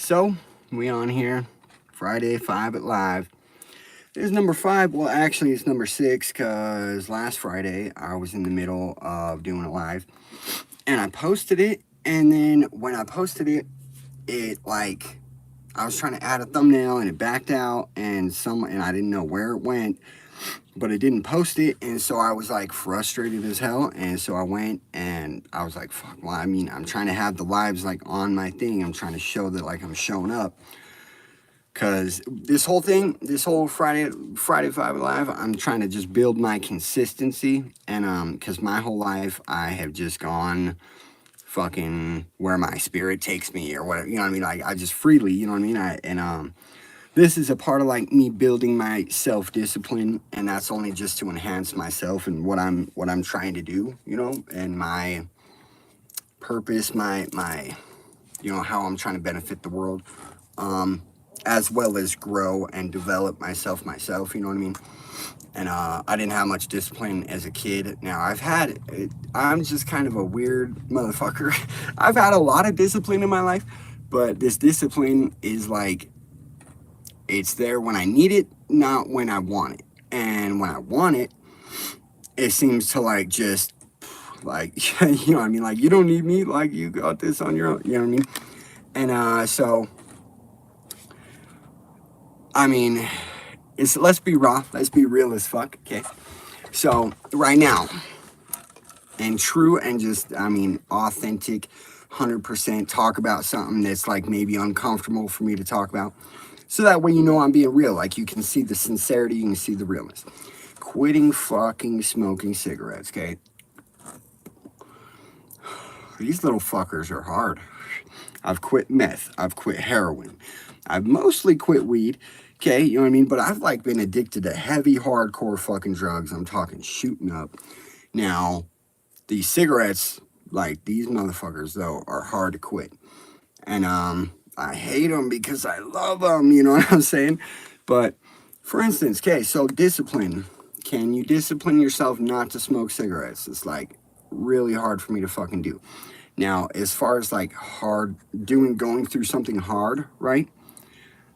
So, we on here, Friday, 5 at live. This is number 5. Well, actually, it's number 6 because last Friday I was in the middle of doing it live. And I posted it. And then when I posted it, I was trying to add a thumbnail and it backed out. And I didn't know where it went. But it didn't post it, and so I was like frustrated as hell. And so I went and I was like, fuck, well, I mean, I'm trying to have the lives like on my thing. I'm trying to show that like I'm showing up. Cause this whole Friday 5 Live, I'm trying to just build my consistency. And cause my whole life I have just gone fucking where my spirit takes me or whatever, you know what I mean? Like I just freely, you know what I mean? This is a part of like me building my self-discipline, and that's only just to enhance myself and what I'm trying to do, you know, and my purpose, my you know, how I'm trying to benefit the world, as well as grow and develop myself, you know what I mean? And I didn't have much discipline as a kid. Now I'm just kind of a weird motherfucker. I've had a lot of discipline in my life, but this discipline is like, it's there when I need it, not when I want it. And when I want it, it seems to like just like, you know what I mean? Like, you don't need me, like you got this on your own, you know what I mean? And so, I mean, let's be raw, let's be real as fuck, okay? So, right now, and true and just, I mean, authentic, 100% talk about something that's like maybe uncomfortable for me to talk about. So that way you know I'm being real. Like you can see the sincerity, you can see the realness. Quitting fucking smoking cigarettes, okay? These little fuckers are hard. I've quit meth. I've quit heroin. I've mostly quit weed, okay? You know what I mean? But I've like been addicted to heavy, hardcore fucking drugs. I'm talking shooting up. Now, these cigarettes, like these motherfuckers though, are hard to quit. And I hate them because I love them, you know what I'm saying? But, for instance, okay, so discipline. Can you discipline yourself not to smoke cigarettes? It's, like, really hard for me to fucking do. Now, as far as, like, going through something hard, right?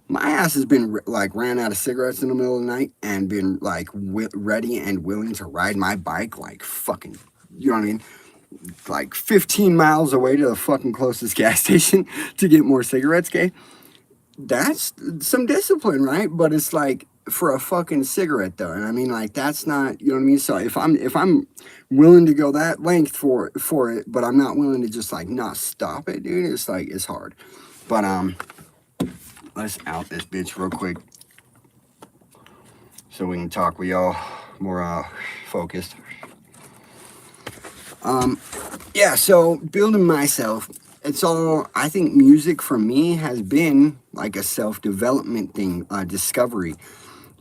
My ass has been, like, ran out of cigarettes in the middle of the night and been, like, ready and willing to ride my bike, like, fucking, you know what I mean? Like 15 miles away to the fucking closest gas station to get more cigarettes, okay? That's some discipline, right? But it's like for a fucking cigarette though. And I mean like that's not, you know what I mean? So if I'm willing to go that length for it, but I'm not willing to just like not stop it, dude, it's like it's hard. But let's out this bitch real quick so we can talk with y'all more focused. Yeah, so building myself, I think music for me has been like a self-development thing, discovery.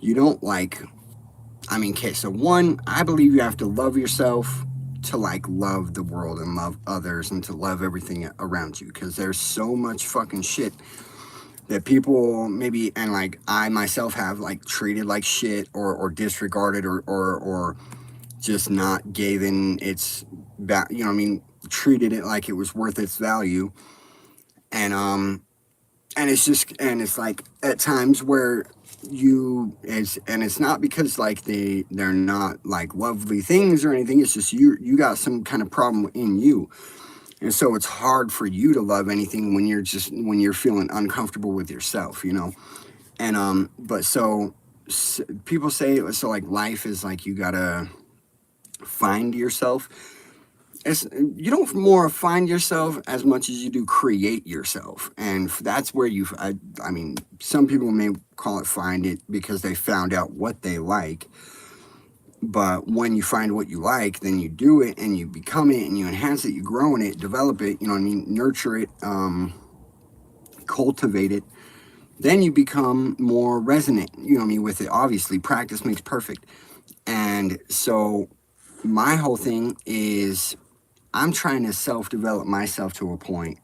You don't okay, so one, I believe you have to love yourself to like love the world and love others and to love everything around you, because there's so much fucking shit that people maybe, and like I myself have like treated like shit or disregarded or just not given its, you know what I mean, treated it like it was worth its value. And it's like at times where it's not because like they're not like lovely things or anything. It's just you got some kind of problem in you. And so it's hard for you to love anything when you're feeling uncomfortable with yourself, you know? And, but so people say, so like life is like, you gotta find yourself. You don't more find yourself as much as you do create yourself, and that's where I mean, some people may call it find it because they found out what they like, but when you find what you like, then you do it and you become it and you enhance it, you grow in it, develop it, you know what I mean, nurture it, cultivate it, then you become more resonant, you know what I mean, with it. Obviously practice makes perfect. And so my whole thing is I'm trying to self-develop myself to a point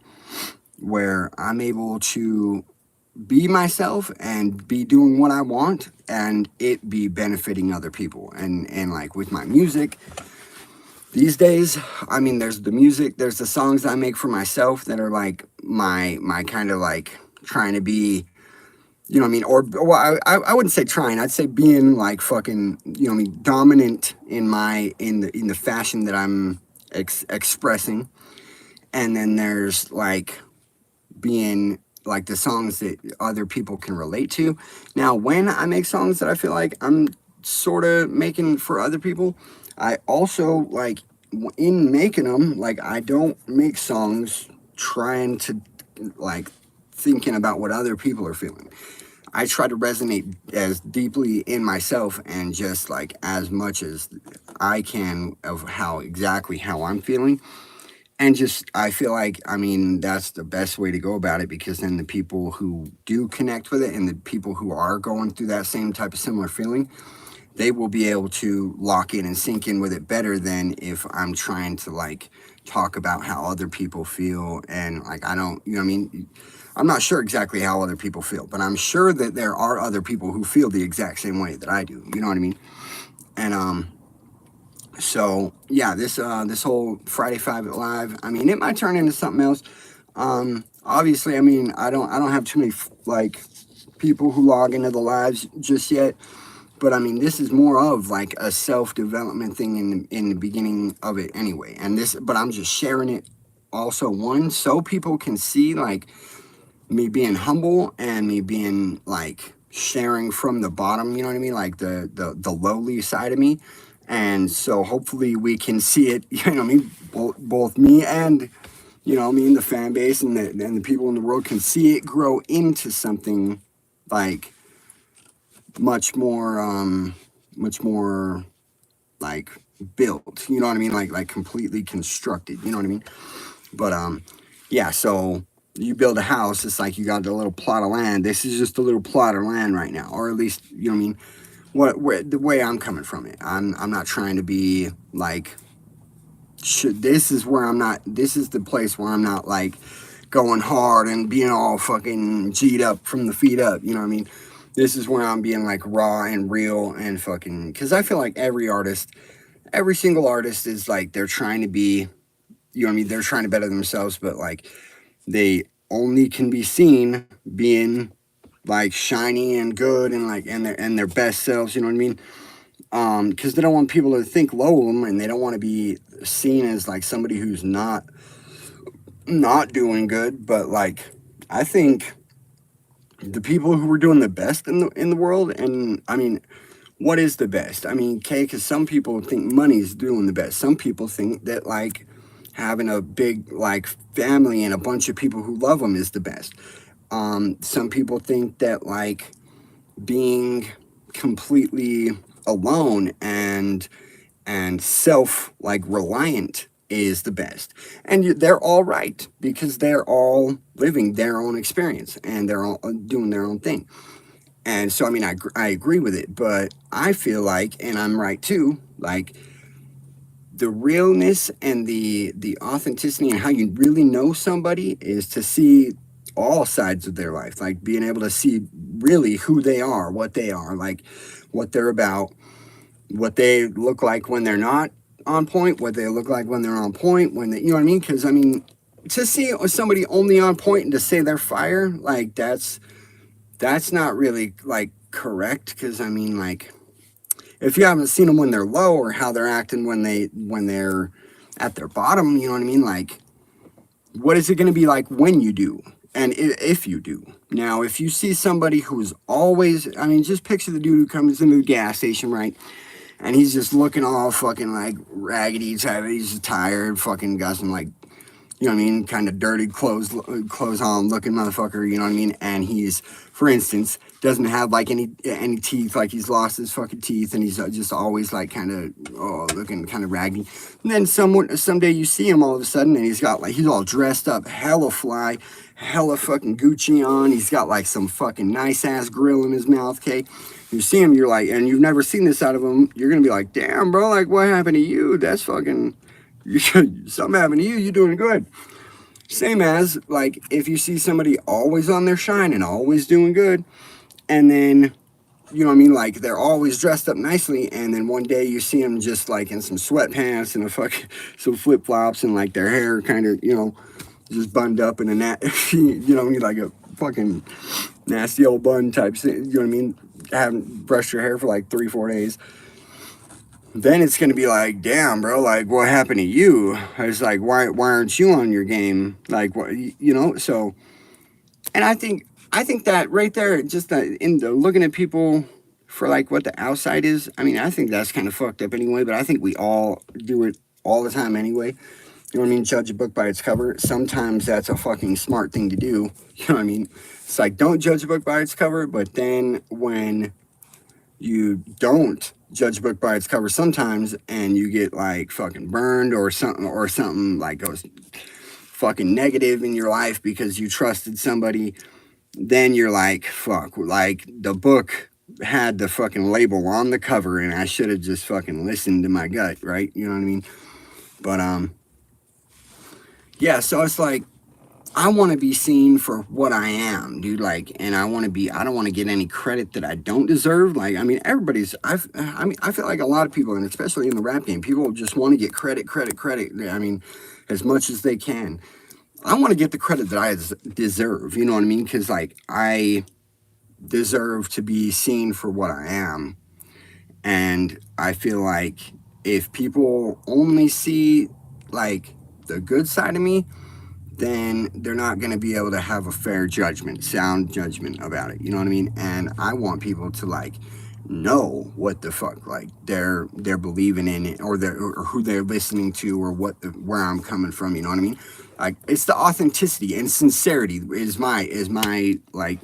where I'm able to be myself and be doing what I want and it be benefiting other people. And like with my music, these days, I mean, there's the music, there's the songs I make for myself that are like my kind of like trying to be, you know what I mean? Or, well, I wouldn't say trying. I'd say being like fucking, you know what I mean, dominant in the fashion that I'm expressing. And then there's like being like the songs that other people can relate to. Now, when I make songs that I feel like I'm sort of making for other people, I also like in making them, like I don't make songs trying to like thinking about what other people are feeling. I try to resonate as deeply in myself and just like as much as I can of how exactly how I'm feeling. And just, I feel like, I mean, that's the best way to go about it because then the people who do connect with it and the people who are going through that same type of similar feeling, they will be able to lock in and sink in with it better than if I'm trying to like talk about how other people feel. And like, I don't, you know what I mean? I'm not sure exactly how other people feel, but I'm sure that there are other people who feel the exact same way that I do. You know what I mean? And, so yeah, this whole Friday Five Live, I mean, it might turn into something else. Obviously, I mean, I don't have too many like people who log into the lives just yet. But I mean, this is more of like a self development thing in the beginning of it anyway. And this, but I'm just sharing it also one so people can see like me being humble and me being like sharing from the bottom, you know what I mean? Like the lowly side of me. And so hopefully we can see it, you know what I mean? Both me and, you know, me and the fan base and the people in the world can see it grow into something like much more like built, you know what I mean? Like completely constructed, you know what I mean? But yeah, so you build a house, it's like you got a little plot of land. This is just a little plot of land right now, or at least you know what I mean. The way I'm coming from it, I'm not trying to be like. This is where I'm not. This is the place where I'm not like going hard and being all fucking G'd up from the feet up. You know what I mean? This is where I'm being like raw and real and fucking. Because I feel like every single artist is like they're trying to be. You know what I mean? They're trying to better themselves, but like they only can be seen being like shiny and good and like and their best selves. You know what I mean? Because they don't want people to think low of them, and they don't want to be seen as like somebody who's not doing good. But like, I think the people who are doing the best in the world, and I mean, what is the best? I mean, okay, because some people think money's doing the best. Some people think that like having a big like family and a bunch of people who love them is the best. Some people think that like being completely alone and self like reliant is the best. And they're all right because they're all living their own experience and they're all doing their own thing. And so I mean I agree with it, but I feel like, and I'm right too, like the realness and the authenticity and how you really know somebody is to see all sides of their life, like being able to see really who they are, like what they're about, what they look like when they're not on point, what they look like when they're on point, when they, you know what I mean? Because I mean, to see somebody only on point and to say they're fire, like that's not really like correct. Because I mean, like if you haven't seen them when they're low or how they're acting when they're at their bottom, you know what I mean? Like, what is it going to be like when you do? And if you do. Now, if you see somebody who's always, I mean, just picture the dude who comes into the gas station, right? And he's just looking all fucking like raggedy type. He's just tired, fucking got some like, you know what I mean, kind of dirty clothes on looking motherfucker, you know what I mean? And he's, for instance, doesn't have like any teeth, like he's lost his fucking teeth, and he's just always like kind of looking kind of raggedy. And then someday you see him all of a sudden, and he's got like he's all dressed up, hella fly, hella fucking Gucci on. He's got like some fucking nice ass grill in his mouth, okay? You see him, you're like, and you've never seen this out of him. You're gonna be like, damn, bro, like what happened to you? That's fucking. Something happened to you. You're doing good. Same as like if you see somebody always on their shine and always doing good, and then you know what I mean, like they're always dressed up nicely, and then one day you see them just like in some sweatpants and a fucking some flip flops and like their hair kind of just bunned up in a you know what I mean, like a fucking nasty old bun type thing, you know what I mean? Haven't brushed your hair for like 3-4 days. Then it's gonna be like, damn, bro, like what happened to you? It's like, why aren't you on your game? Like, what, you know? So, and I think that right there, just in the looking at people for like what the outside is. I mean, I think that's kind of fucked up anyway. But I think we all do it all the time anyway. You know what I mean? Judge a book by its cover. Sometimes that's a fucking smart thing to do. You know what I mean? It's like, don't judge a book by its cover. But then when you don't judge a book by its cover sometimes, and you get like fucking burned or something like goes fucking negative in your life because you trusted somebody, then you're like, fuck, like the book had the fucking label on the cover and I should have just fucking listened to my gut, right? You know what I mean? But yeah, so it's like I want to be seen for what I am, dude. Like, and I don't want to get any credit that I don't deserve. Like, I mean, I feel like a lot of people, and especially in the rap game, people just want to get credit. I mean, as much as they can. I want to get the credit that I deserve, you know what I mean? Because, like, I deserve to be seen for what I am. And I feel like if people only see, like, the good side of me, then they're not going to be able to have a fair judgment, sound judgment about it. You know what I mean? And I want people to like know what the fuck like they're believing in it, or who they're listening to, or where I'm coming from. You know what I mean? Like it's the authenticity and sincerity is my like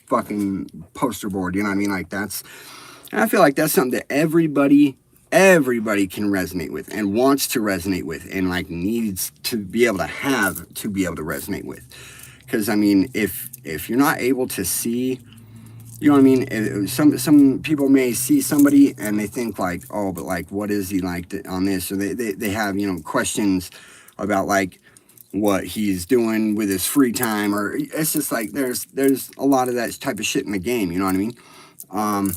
fucking poster board. You know what I mean? Like and I feel like that's something that everybody can resonate with and wants to resonate with and like needs to be able to resonate with. Because I mean, if you're not able to see, you know what I mean, some people may see somebody and they think like, oh, but like what is he like on this, or they have, you know, questions about like what he's doing with his free time, or it's just like there's a lot of that type of shit in the game. You know what I mean?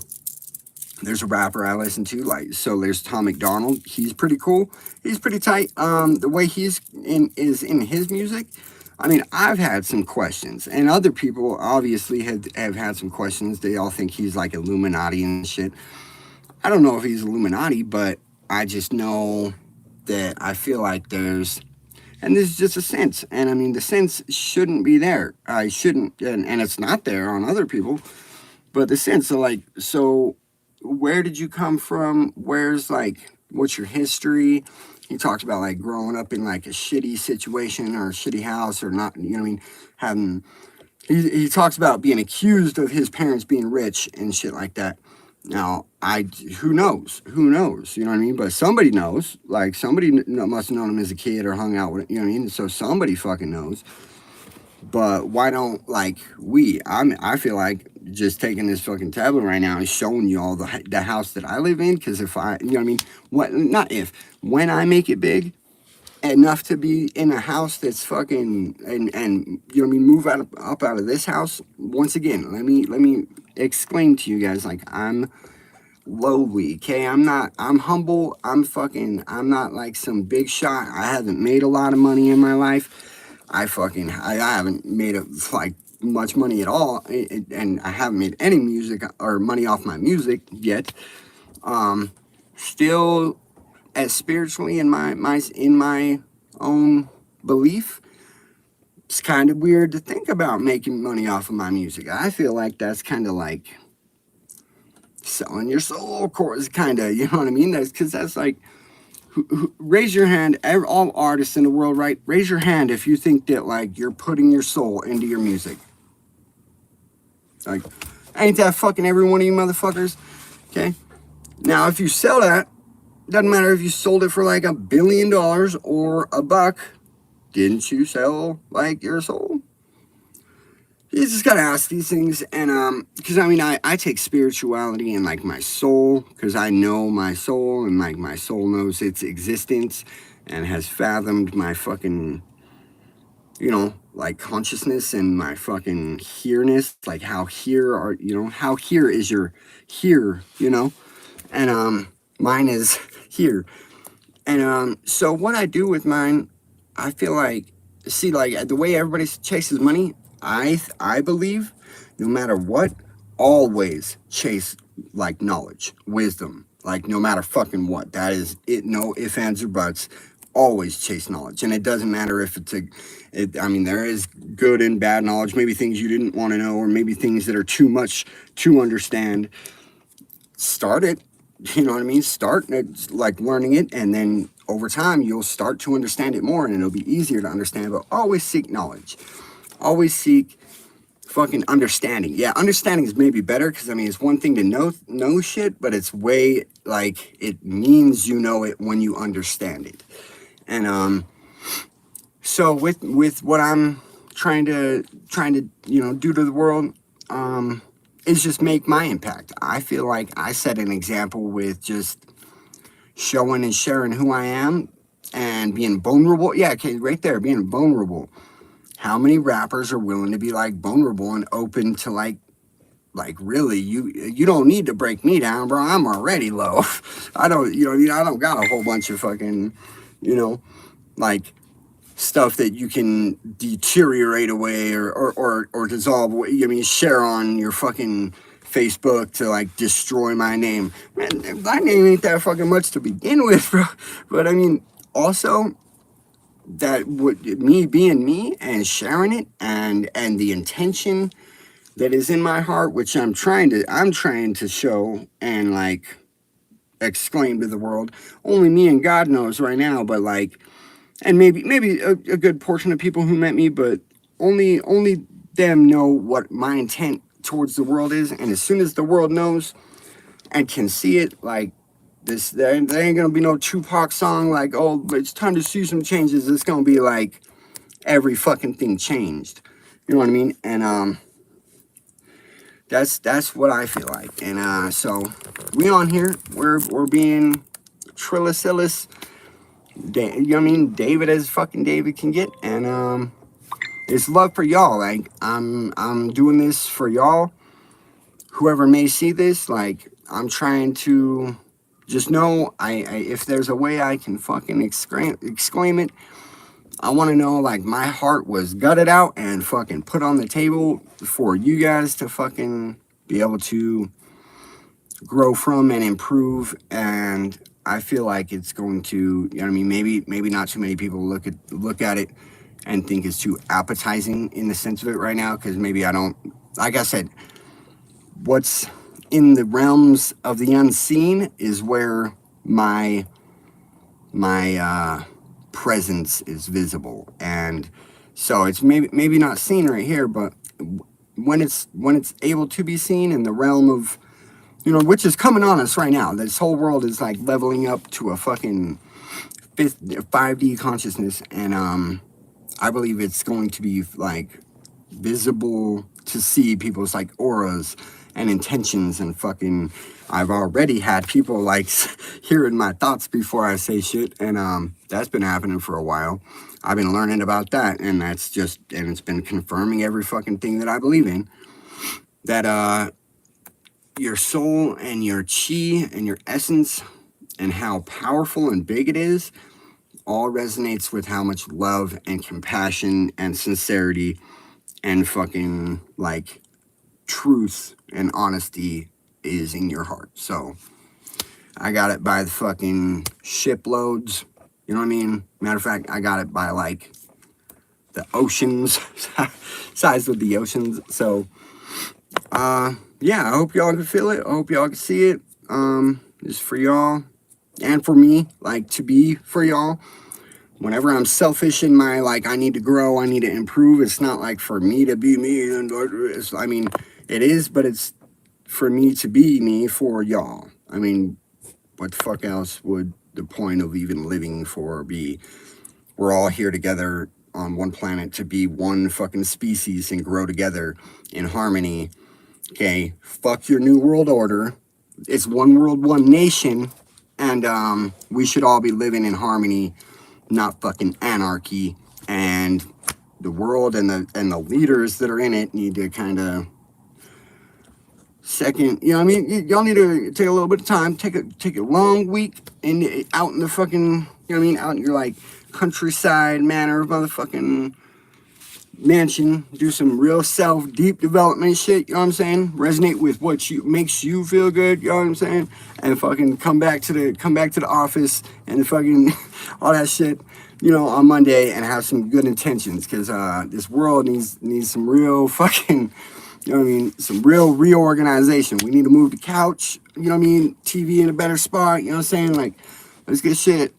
There's a rapper I listen to, like, so there's Tom McDonald. He's pretty cool. He's pretty tight. The way is in his music. I mean, I've had some questions, and other people obviously have had some questions. They all think he's like Illuminati and shit. I don't know if he's Illuminati, but I just know that I feel like and this is just a sense, and I mean, the sense shouldn't be there. I shouldn't, and it's not there on other people, but the sense of like, so where did you come from? What's your history? He talks about like growing up in like a shitty situation or a shitty house, or not, you know what I mean? He talks about being accused of his parents being rich and shit like that. Now, who knows? You know what I mean? But somebody knows. Like, somebody must have known him as a kid or hung out with, you know what I mean? So somebody fucking knows. But why don't, like, I feel like just taking this fucking tablet right now and showing you all the house that I live in, because if I, you know what I mean? When I make it big enough to be in a house that's fucking, and you know what I mean, move up out of this house, once again, let me exclaim to you guys, like, I'm lowly, okay? I'm humble, I'm not like some big shot. I haven't made a lot of money in my life. I haven't made like much money at all, and I haven't made any music or money off my music yet. Still, as spiritually in my own belief, it's kind of weird to think about making money off of my music. I feel like that's kind of like selling your soul, of course, kind of, you know what I mean? That's like, raise your hand, all artists in the world, right? Raise your hand if you think that like you're putting your soul into your music. Like, ain't that fucking every one of you motherfuckers? Okay. Now, if you sell that, doesn't matter if you sold it for like $1 billion or $1. Didn't you sell like your soul? You just gotta ask these things, and because I mean, I take spirituality and like my soul, because I know my soul, and like my soul knows its existence and has fathomed my fucking, you know, like consciousness and my fucking here-ness, like how here is your here, you know, and mine is here, and so what I do with mine, I feel like, see, like the way everybody chases money, I believe, no matter what, always chase like knowledge, wisdom, like no matter fucking what. That is it. No ifs, ands, or buts. Always chase knowledge, and it doesn't matter if it's a. I mean, there is good and bad knowledge. Maybe things you didn't want to know, or maybe things that are too much to understand. Start it. You know what I mean? Start like learning it, and then over time you'll start to understand it more, and it'll be easier to understand. But always seek knowledge. Always seek fucking understanding. Yeah, understanding is maybe better because I mean it's one thing to know shit, but it's way like it means you know it when you understand it. And so with what I'm trying to do to the world, is just make my impact. I feel like I set an example with just showing and sharing who I am and being vulnerable. Yeah, okay, right there, being vulnerable. How many rappers are willing to be like vulnerable and open to like really you don't need to break me down, bro. I'm already low. I don't I don't got a whole bunch of fucking like stuff that you can deteriorate away or dissolve away. I mean, share on your fucking Facebook to like destroy my name. Man, my name ain't that fucking much to begin with, bro. But I mean, also that would me being me and sharing it and the intention that is in my heart, which I'm trying to show and like exclaim to the world. Only me and God knows right now, but like, and maybe a good portion of people who met me, but only them know what my intent towards the world is. And as soon as the world knows and can see it, like this, there ain't gonna be no Tupac song like, oh, it's time to see some changes. It's gonna be like every fucking thing changed. You know what I mean? And that's what I feel like. And so we on here, we're being Trillicillus, you know what I mean, David as fucking David can get. And it's love for y'all. Like I'm doing this for y'all. Whoever may see this, like I'm trying to just know I if there's a way I can fucking exclaim it, I want to know like my heart was gutted out and fucking put on the table for you guys to fucking be able to grow from and improve. And I feel like it's going to, you know what I mean, maybe not too many people look at it and think it's too appetizing in the sense of it right now, because maybe I don't, like I said, what's in the realms of the unseen is where my presence is visible. And so it's maybe not seen right here, but when it's able to be seen in the realm of, which is coming on us right now. This whole world is like leveling up to a fucking 5D consciousness, and I believe it's going to be like visible to see people's like auras and intentions and fucking. I've already had people like hearing my thoughts before I say shit, and that's been happening for a while. I've been learning about that, and it's been confirming every fucking thing that I believe in. That your soul and your chi and your essence and how powerful and big it is all resonates with how much love and compassion and sincerity and fucking like truth and honesty is in your heart. So I got it by the fucking shiploads. You know what I mean? Matter of fact, I got it by like the oceans, size of the oceans. So yeah, I hope y'all can feel it. I hope y'all can see it. It's for y'all and for me, like to be for y'all. Whenever I'm selfish in my, like, I need to grow, I need to improve, it's not like for me to be me. I mean, it is, but it's for me to be me for y'all. I mean, what the fuck else would the point of even living for be? We're all here together on one planet to be one fucking species and grow together in harmony. Okay, fuck your new world order. It's one world, one nation, and we should all be living in harmony, not fucking anarchy. And the world and the leaders that are in it need to kind of second, you know what I mean? Y'all need to take a little bit of time, take a long week out in the fucking, you know what I mean, out in your like countryside manner, motherfucking mansion, do some real self deep development shit, you know what I'm saying? Resonate with what you makes you feel good, you know what I'm saying? And fucking come back to the office and fucking all that shit, you know, on Monday and have some good intentions, because this world needs some real fucking, you know what I mean, some real reorganization. We need to move the couch, you know what I mean, TV in a better spot, you know what I'm saying? Like, let's get shit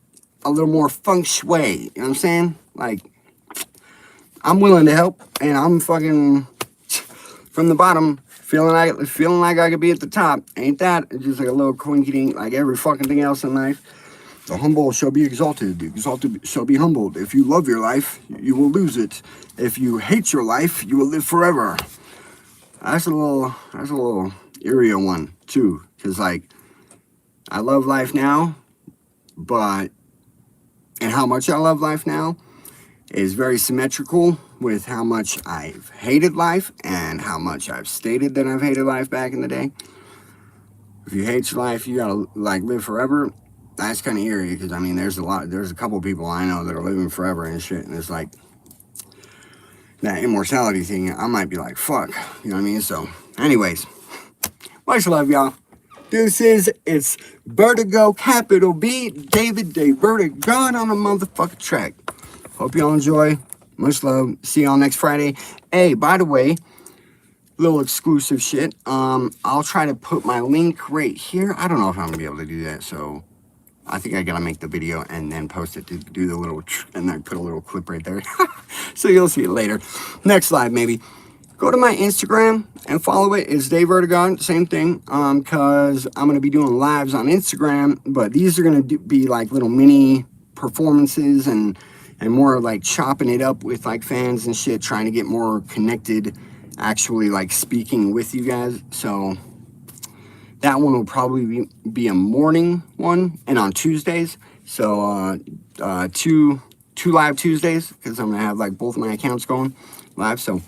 a little more feng shui, you know what I'm saying? Like, I'm willing to help, and I'm fucking from the bottom, feeling like I could be at the top. Ain't that? It's just like a little coinky dink, like every fucking thing else in life. The humble shall be exalted. The exalted shall be humbled. If you love your life, you will lose it. If you hate your life, you will live forever. That's a little eerie one too, because like I love life now, but and how much I love life now is very symmetrical with how much I've hated life and how much I've stated that I've hated life back in the day. If you hate your life, you gotta like live forever. That's kind of eerie, because I mean, there's a couple people I know that are living forever and shit, and it's like that immortality thing. I might be like, fuck, you know what I mean? So, anyways, much love, y'all. It's Vertigo, capital B, David DAVERTIGOD on a motherfucking track. Hope y'all enjoy. Much love. See y'all next Friday. Hey, by the way, little exclusive shit. I'll try to put my link right here. I don't know if I'm gonna be able to do that, so I think I gotta make the video and then post it to do the little and then put a little clip right there. So you'll see it later. Next live, maybe. Go to my Instagram and follow it. It's DAVERTIGOD, same thing. Cause I'm gonna be doing lives on Instagram, but these are gonna be like little mini performances and more like chopping it up with like fans and shit, trying to get more connected, actually like speaking with you guys. So that one will probably be a morning one, and on Tuesdays. So two live Tuesdays, because I'm gonna have like both my accounts going live. So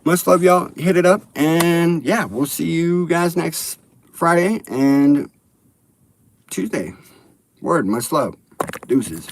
much love, y'all. Hit it up, and yeah, we'll see you guys next Friday and Tuesday. Word, much love. Deuces.